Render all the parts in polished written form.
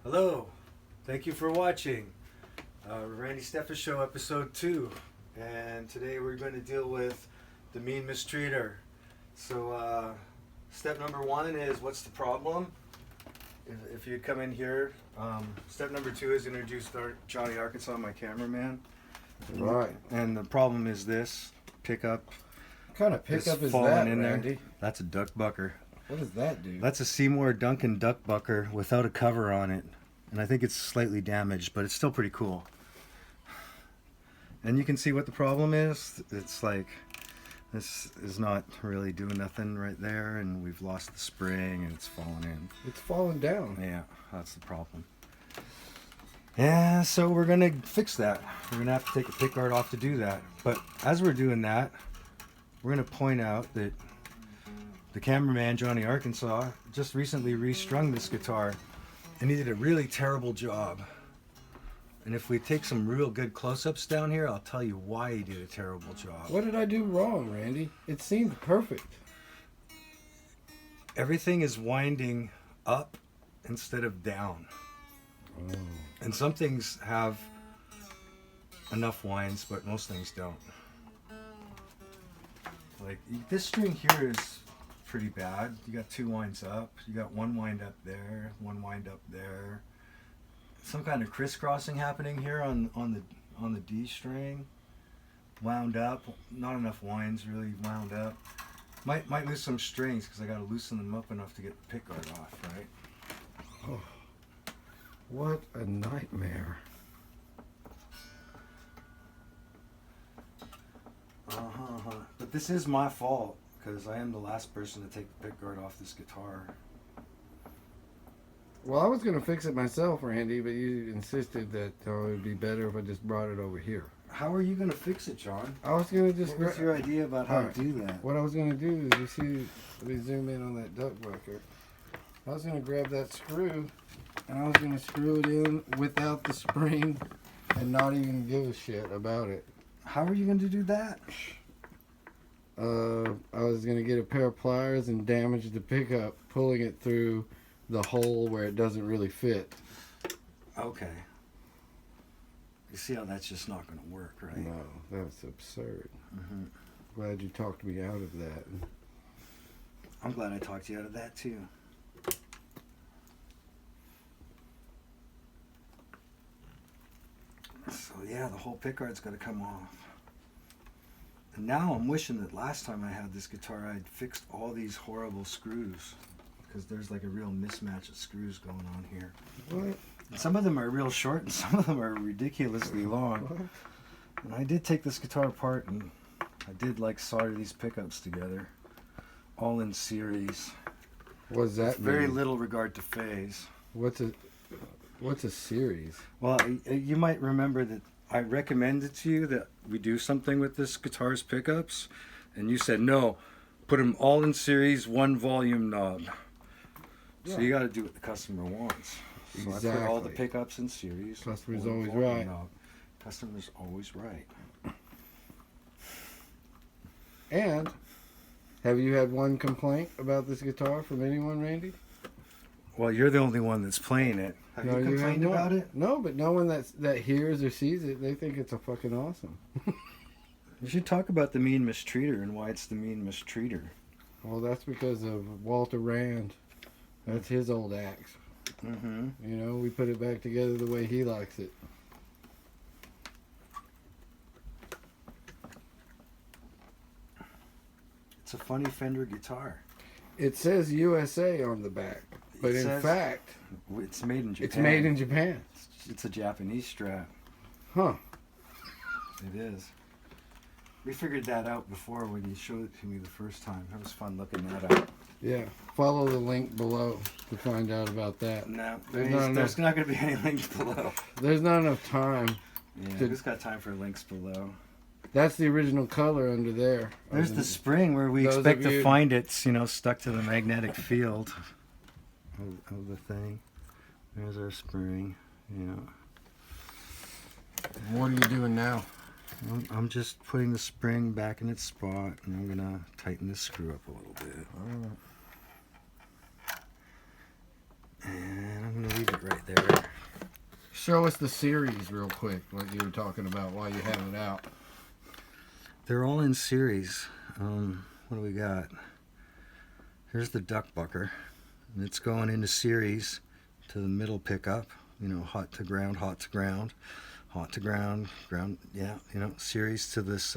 Hello, thank you for watching Randy Steffa Show episode 2, and today we're going to deal with the MeanMistreater. So step number 1 is what's the problem? If you come in here, step number 2 is introduce Johnny Arkansas, my cameraman. Right. And the problem is this pickup. What kind of pickup is falling that, in Randy? there. That's a duck bucker. What does that do? That's a Seymour Duncan duck bucker without a cover on it. And I think it's slightly damaged, but it's still pretty cool. And you can see what the problem is. It's like, this is not really doing nothing right there, and we've lost the spring and it's fallen in. It's falling down. Yeah, that's the problem. Yeah, so we're gonna fix that. We're gonna have to take a pickguard off to do that. But as we're doing that, we're gonna point out that the cameraman, Johnny Arkansas, just recently restrung this guitar, and he did a really terrible job. And if we take some real good close-ups down here, I'll tell you why he did a terrible job. What did I do wrong, Randy? It seemed perfect. Everything is winding up instead of down. Oh. And some things have enough winds, but most things don't. Like this string here is pretty bad. You got 2 winds up. You got 1 wind up there, 1 wind up there. Some kind of crisscrossing happening here on the D string. Wound up. Not enough winds really wound up. Might lose some strings because I got to loosen them up enough to get the pickguard off, right? Oh, what a nightmare. But this is my fault because I am the last person to take the pickguard off this guitar. Well, I was going to fix it myself, Randy, but you insisted that it would be better if I just brought it over here. How are you going to fix it, John? I was going to just... What's your idea about how to do that? What I was going to do is, you see, let me zoom in on that duck bucker. I was going to grab that screw, and I was going to screw it in without the spring and not even give a shit about it. How are you going to do that? I was going to get a pair of pliers and damage the pickup, pulling it through the hole where it doesn't really fit. Okay. You see how that's just not going to work, right? No, that's absurd. Mm-hmm. Glad you talked me out of that. I'm glad I talked you out of that, too. So, yeah, the whole pickguard's got to come off. And now I'm wishing that last time I had this guitar, I'd fixed all these horrible screws. Because there's like a real mismatch of screws going on here. What? And some of them are real short and some of them are ridiculously long. What? And I did take this guitar apart and I did like solder these pickups together. All in series. What does that mean? Very little regard to phase. What's a series? Well, you might remember that I recommended to you that we do something with this guitar's pickups. And you said, no, put them all in series, 1 volume knob. So you got to do what the customer wants. So Exactly. I put all the pickups in series. Customer's 1 always volume right. knob. Customer's always right. And have you had one complaint about this guitar from anyone, Randy? Well, you're the only one that's playing it. Have No, you complained have not. about it? No, but no one that hears or sees it, they think it's a fucking awesome. You should talk about the MeanMistreater and why it's the MeanMistreater. Well, that's because of Walter Rand. That's his old axe. Mm-hmm. You know, we put it back together the way he likes it. It's a funny Fender guitar. It says USA on the back, but It in says fact, it's made in Japan. it's made in Japan. It's a Japanese Strat. Huh. It is. We figured that out before when you showed it to me the first time. It was fun looking that up. Yeah. Follow the link below to find out about that. No, There's there's not going to be any links below. There's not enough time. Yeah, to- who's got time for links below? That's the original color under there. There's the spring where we Those expect of to you- find it, you know, stuck to the magnetic field of the thing. There's our spring. Yeah. What are you doing now? I'm just putting the spring back in its spot, and I'm gonna tighten this screw up a little bit. And I'm gonna leave it right there. Show us the series real quick, what you were talking about while you have it out. They're all in series. What do we got? Here's the duck bucker. And it's going into series to the middle pickup. You know, hot to ground, hot to ground, hot to ground, ground. Yeah, you know, series to this.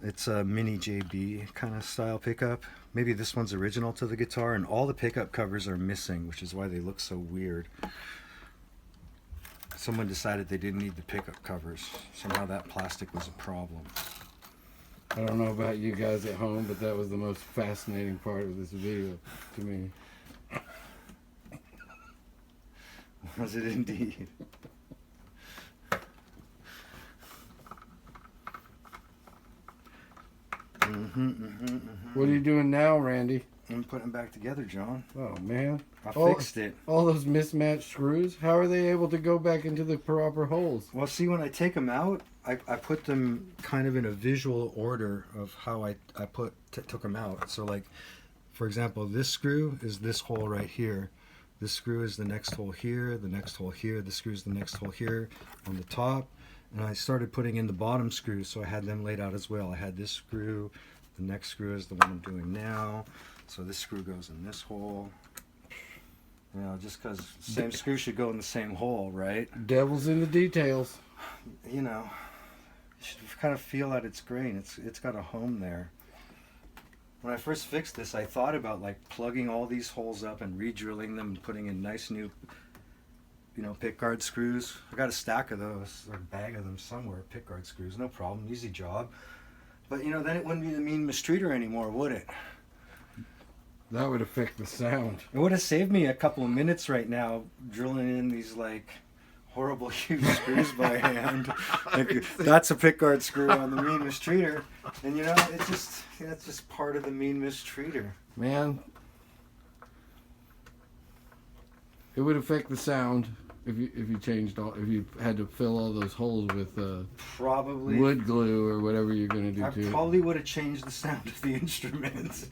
It's a mini JB kind of style pickup. Maybe this one's original to the guitar, and all the pickup covers are missing, which is why they look so weird. Someone decided they didn't need the pickup covers. Somehow that plastic was a problem. I don't know about you guys at home, but that was the most fascinating part of this video to me. Was it indeed? What are you doing now, Randy? I'm putting them back together, John. Oh, man. I fixed it. All those mismatched screws, how are they able to go back into the proper holes? Well, see, when I take them out, I put them kind of in a visual order of how I took them out. So, like, for example, this screw is this hole right here. This screw is the next hole here, the next hole here, the screw is the next hole here on the top. And I started putting in the bottom screws, so I had them laid out as well. I had this screw, the next screw is the one I'm doing now. So this screw goes in this hole. You know, just because the same screw should go in the same hole, right? Devil's in the details. You know, you should kind of feel out its grain. It's got a home there. When I first fixed this, I thought about like plugging all these holes up and re-drilling them and putting in nice new, you know, pickguard screws. I got a stack of those, or a bag of them somewhere, pickguard screws, no problem, easy job. But you know, then it wouldn't be the MeanMistreater anymore, would it? That would affect the sound. It would have saved me a couple of minutes right now drilling in these like horrible huge screws by hand. Like, that's a pickguard screw on the MeanMistreater, and you know, it's just part of the MeanMistreater. Man, it would affect the sound if you changed if you had to fill all those holes with probably wood glue or whatever you're gonna do. I to probably would have changed the sound of the instrument.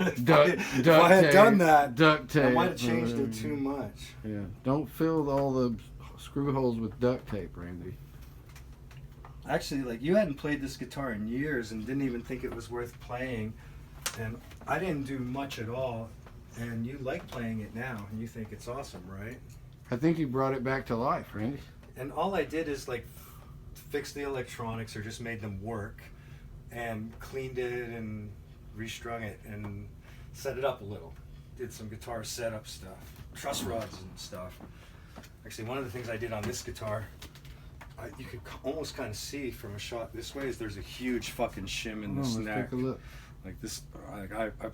If I had done that, duct tape. I might have changed it too much. Yeah, don't fill all the screw holes with duct tape, Randy. Actually, like, you hadn't played this guitar in years and didn't even think it was worth playing, and I didn't do much at all, and you like playing it now, and you think it's awesome, right? I think you brought it back to life, Randy. And all I did is like fix the electronics or just made them work and cleaned it and restrung it and set it up a little. Did some guitar setup stuff, truss rods and stuff. Actually, one of the things I did on this guitar, you could almost kind of see from a shot this way, is there's a huge fucking shim in this neck. Let's take a look. Like this,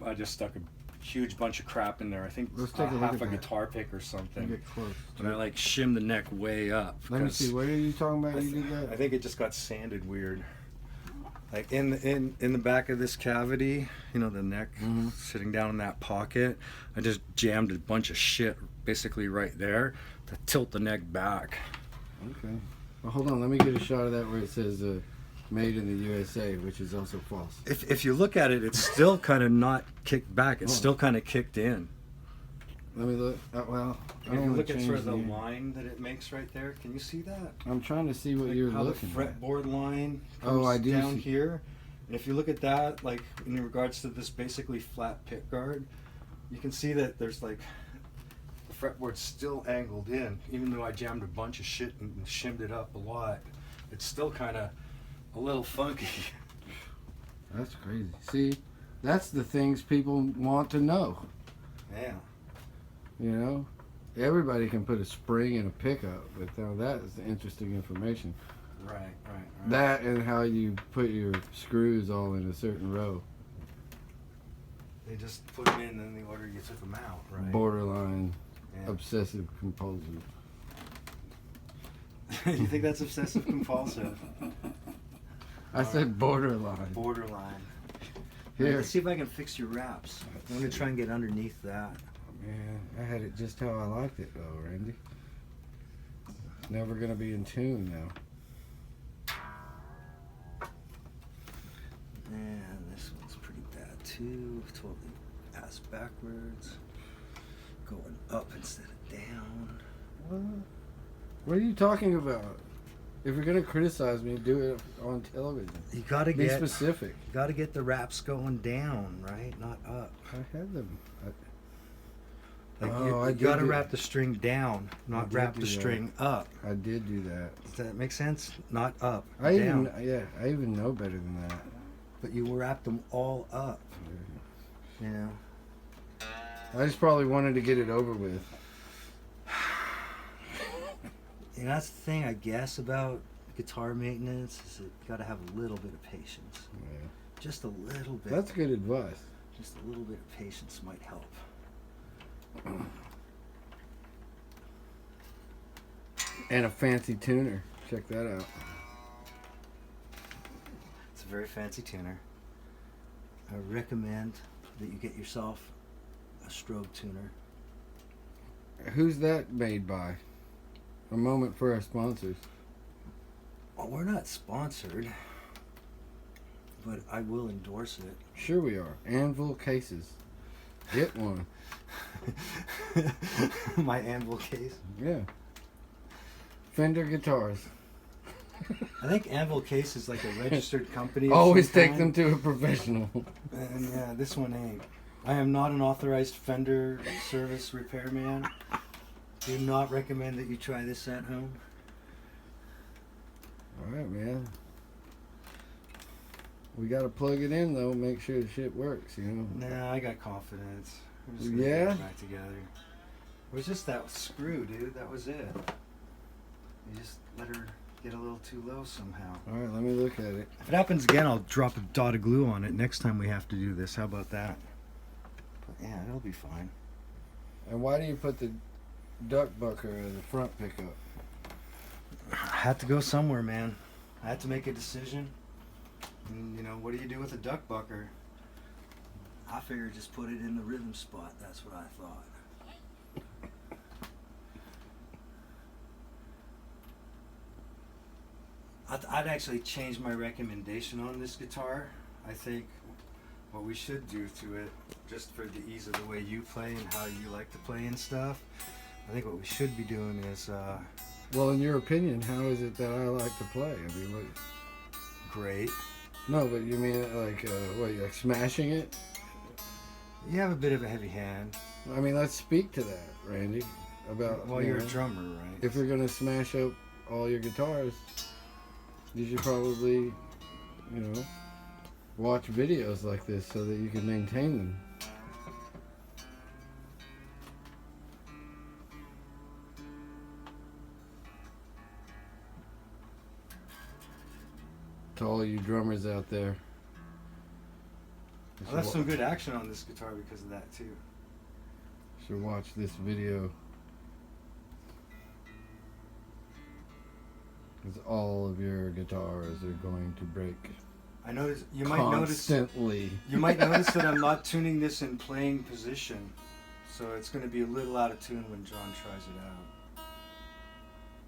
I just stuck a huge bunch of crap in there. I think Let's take a look half at a that. guitar pick or something. Get close. But I like shimmed the neck way up. Let me see. What are you talking about? You did I that? think it just got sanded weird. Like in the back of this cavity, you know, the neck sitting down in that pocket, I just jammed a bunch of shit basically right there to tilt the neck back. Okay. Well, hold on. Let me get a shot of that where it says "Made in the USA," which is also false. If you look at it, it's still kind of not kicked back. It's still kind of kicked in. Let me look. Well, I If don't you want look to at change sort of the the. line that it makes right there, can you see that? I'm trying to see what Like you're how looking the at. fretboard line Oh, comes I do down see. here. And if you look at that, like in regards to this basically flat pick guard, you can see that there's like the fretboard's still angled in, even though I jammed a bunch of shit and shimmed it up a lot. It's still kind of a little funky. That's crazy. See, that's the things people want to know. Yeah. You know, everybody can put a spring in a pickup, but now that is interesting information. Right. That and how you put your screws all in a certain row. They just put them in the order you took them out, right? Borderline Yeah. obsessive compulsive. You think that's obsessive compulsive? I said borderline. Borderline. Here. Let's see if I can fix your wraps. I'm gonna try and get underneath that. Man, I had it just how I liked it though, Randy. It's never gonna be in tune now. And this one's pretty bad too. Totally ass backwards. Going up instead of down. What are you talking about? If you're gonna criticize me, do it on television. You gotta Be get specific. You gotta get the wraps going down, right? Not up. I had them. Like Oh, I you did gotta do- wrap the string down, not did wrap do the that. string up. I did do that. Does that make sense? Not up, I down. even know better than that. But you wrapped them all up. You know. I just probably wanted to get it over with. And that's the thing, I guess, about guitar maintenance is that you gotta have a little bit of patience. Yeah. Just a little bit. That's good advice. Just a little bit of patience might help. And a fancy tuner. Check that out. It's a very fancy tuner. I recommend that you get yourself a strobe tuner. Who's that made by? A moment for our sponsors. Well, we're not sponsored, but I will endorse it. Sure we are. Anvil cases. Get one. My Anvil case. Yeah. Fender guitars. I think Anvil Case is like a registered company. of Always some take kind. them to a professional. And yeah, this one ain't. I am not an authorized Fender service repairman. Do not recommend that you try this at home. Alright, man. We gotta plug it in though, make sure the shit works, you know. Nah, I got confidence. I'm just gonna Yeah? get it back together. It was just that screw, dude. That was it. You just let her get a little too low somehow. Alright, let me look at it. If it happens again, I'll drop a dot of glue on it next time we have to do this. How about that? But yeah, it'll be fine. And why do you put the duck bucker as a front pickup? I had to go somewhere, man. I had to make a decision. And, you know, what do you do with a duck bucker? I figured just put it in the rhythm spot. That's what I thought. I'd actually change my recommendation on this guitar. I think what we should do to it, just for the ease of the way you play and how you like to play and stuff, I think what we should be doing is Well, in your opinion, how is it that I like to play? I mean, what? great. No, but you mean like what? Like smashing it? You have a bit of a heavy hand. I mean, let's speak to that, Randy. About Well, you're a drummer, right? If you're gonna smash up all your guitars, you should probably, you know, watch videos like this so that you can maintain them. To all you drummers out there. You I left some good action on this guitar because of that too. should watch this video. Because all of your guitars are going to break. I notice you might notice constantly. you might notice that I'm not tuning this in playing position, so it's going to be a little out of tune when John tries it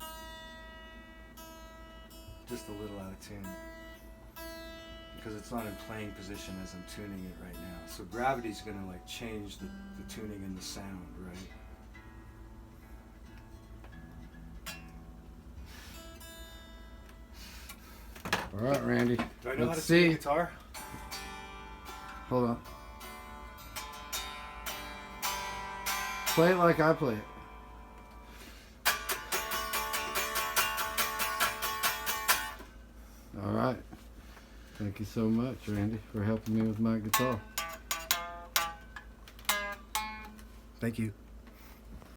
out. Just a little out of tune because it's not in playing position as I'm tuning it right now. So gravity's going to like change the tuning and the sound, right? All right, Randy. Do I know how to Let's play see. guitar? Hold on. Play it like I play it. All right. Thank you so much, Randy, for helping me with my guitar. Thank you.